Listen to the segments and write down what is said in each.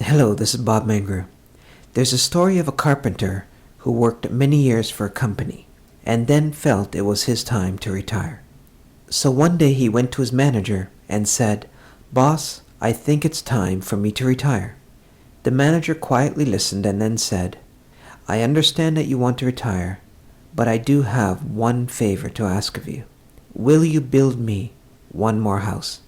Hello, this is Bob Mangru. There's a story of a carpenter who worked many years for a company and then felt it was his time to retire. So one day he went to his manager and said, "Boss, I think it's time for me to retire." The manager quietly listened and then said, "I understand that you want to retire, but I do have one favor to ask of you. Will you build me one more house?"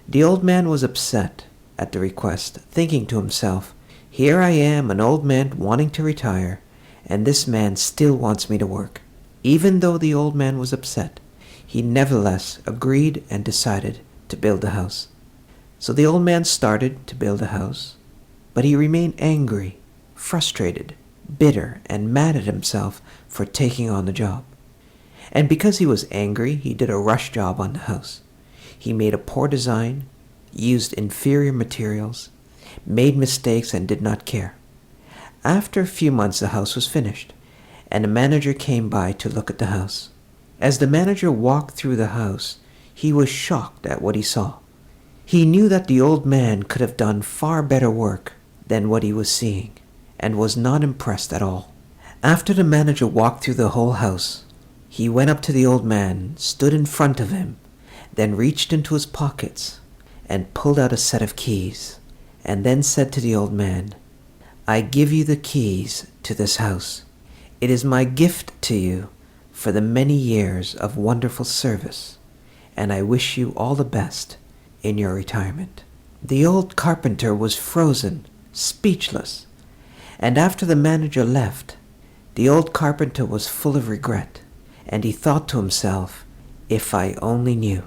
The old man was upset at the request, thinking to himself, "Here I am, an old man wanting to retire, and this man still wants me to work." Even though the old man was upset, he nevertheless agreed and decided to build the house. So the old man started to build the house, but he remained angry, frustrated, bitter, and mad at himself for taking on the job. And because he was angry, he did a rush job on the house. He made a poor design, used inferior materials, made mistakes, and did not care. After a few months, the house was finished, and a manager came by to look at the house. As the manager walked through the house, he was shocked at what he saw. He knew that the old man could have done far better work than what he was seeing, and was not impressed at all. After the manager walked through the whole house, he went up to the old man, stood in front of him, then reached into his pockets and pulled out a set of keys, and then said to the old man, "I give you the keys to this house. It is my gift to you for the many years of wonderful service, and I wish you all the best in your retirement." The old carpenter was frozen, speechless, and after the manager left, the old carpenter was full of regret, and he thought to himself, "If I only knew.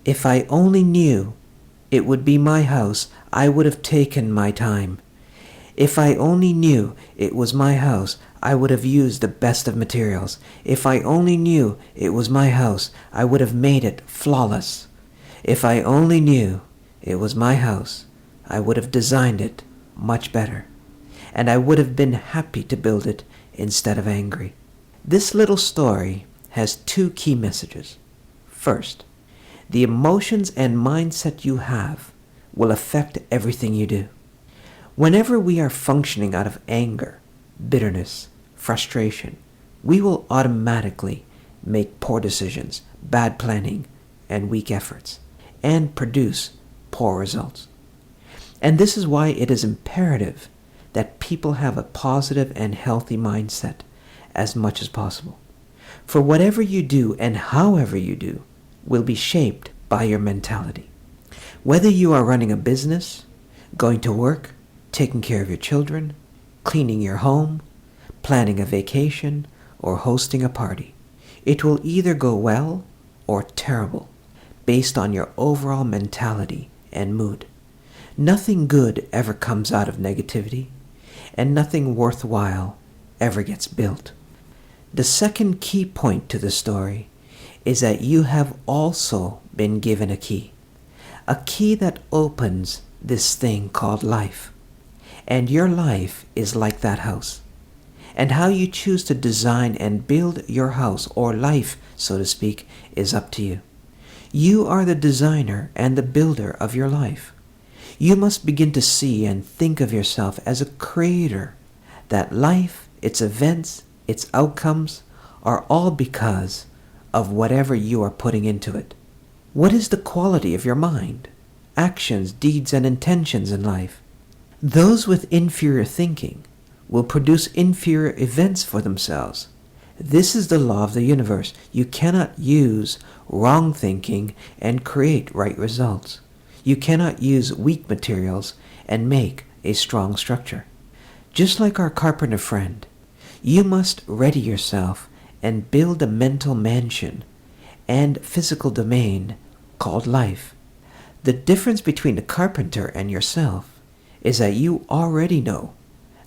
If I only knew it would be my house, I would have taken my time. If I only knew it was my house, I would have used the best of materials. If I only knew it was my house, I would have made it flawless. If I only knew it was my house, I would have designed it much better, and I would have been happy to build it instead of angry." This little story has two key messages. First, the emotions and mindset you have will affect everything you do. Whenever we are functioning out of anger, bitterness, frustration, we will automatically make poor decisions, bad planning, and weak efforts, and produce poor results. And this is why it is imperative that people have a positive and healthy mindset as much as possible. For whatever you do and however you do will be shaped by your mentality. Whether you are running a business, going to work, taking care of your children, cleaning your home, planning a vacation, or hosting a party, it will either go well or terrible based on your overall mentality and mood. Nothing good ever comes out of negativity, and nothing worthwhile ever gets built. The second key point to the story is that you have also been given a key that opens this thing called life. And your life is like that house. And how you choose to design and build your house or life, so to speak, is up to you. You are the designer and the builder of your life. You must begin to see and think of yourself as a creator, that life, its events, its outcomes are all because of whatever you are putting into it. What is the quality of your mind, actions, deeds, and intentions in life? Those with inferior thinking will produce inferior events for themselves. This is the law of the universe. You cannot use wrong thinking and create right results. You cannot use weak materials and make a strong structure. Just like our carpenter friend, you must ready yourself and build a mental mansion and physical domain called life. The difference between the carpenter and yourself is that you already know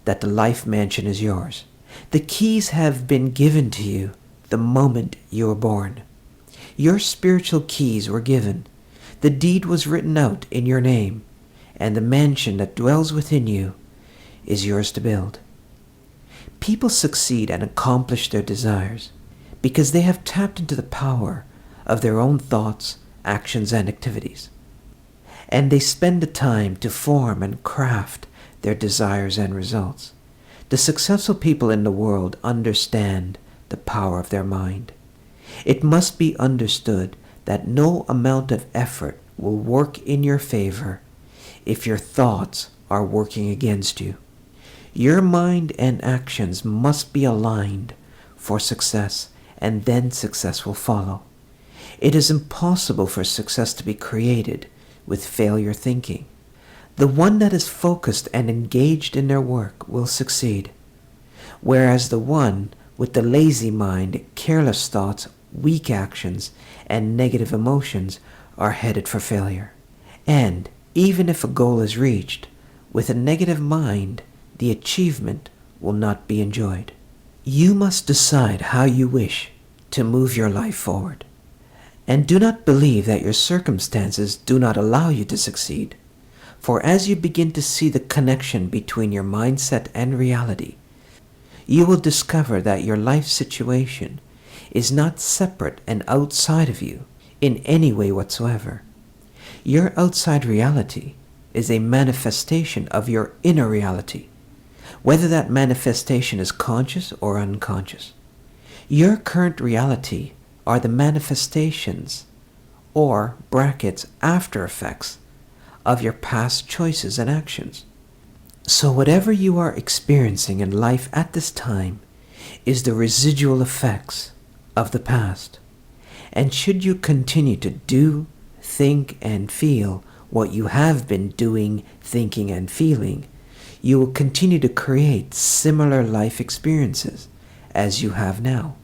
that the life mansion is yours. The keys have been given to you the moment you were born. Your spiritual keys were given. The deed was written out in your name, and the mansion that dwells within you is yours to build. People succeed and accomplish their desires because they have tapped into the power of their own thoughts, actions, and activities. and they spend the time to form and craft their desires and results. The successful people in the world understand the power of their mind. It must be understood that no amount of effort will work in your favor if your thoughts are working against you. Your mind and actions must be aligned for success, and then success will follow. It is impossible for success to be created with failure thinking. The one that is focused and engaged in their work will succeed, whereas the one with the lazy mind, careless thoughts, weak actions, and negative emotions are headed for failure. And even if a goal is reached, with a negative mind, the achievement will not be enjoyed. You must decide how you wish to move your life forward. And do not believe that your circumstances do not allow you to succeed. For as you begin to see the connection between your mindset and reality, you will discover that your life situation is not separate and outside of you in any way whatsoever. Your outside reality is a manifestation of your inner reality, whether that manifestation is conscious or unconscious. Your current reality are the manifestations, or brackets, after effects of your past choices and actions. So whatever you are experiencing in life at this time is the residual effects of the past. And should you continue to do, think, and feel what you have been doing, thinking, and feeling, you will continue to create similar life experiences as you have now.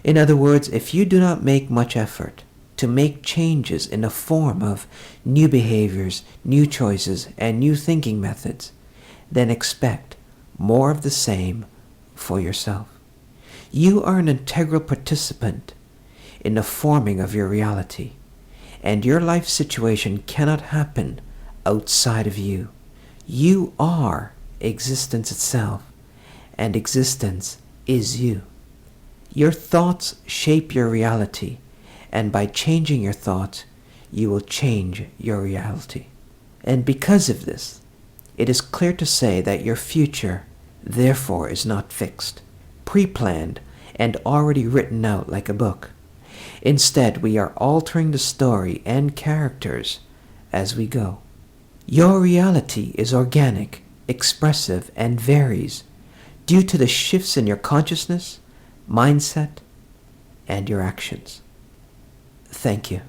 In other words, if you do not make much effort to make changes in the form of new behaviors, new choices, and new thinking methods, then expect more of the same for yourself. You are an integral participant in the forming of your reality, and your life situation cannot happen outside of you. You are existence itself, and existence is you. Your thoughts shape your reality, and by changing your thoughts, you will change your reality. And because of this, it is clear to say that your future, therefore, is not fixed, pre-planned, and already written out like a book. Instead, we are altering the story and characters as we go. Your reality is organic, expressive, and varies due to the shifts in your consciousness, mindset, and your actions. Thank you.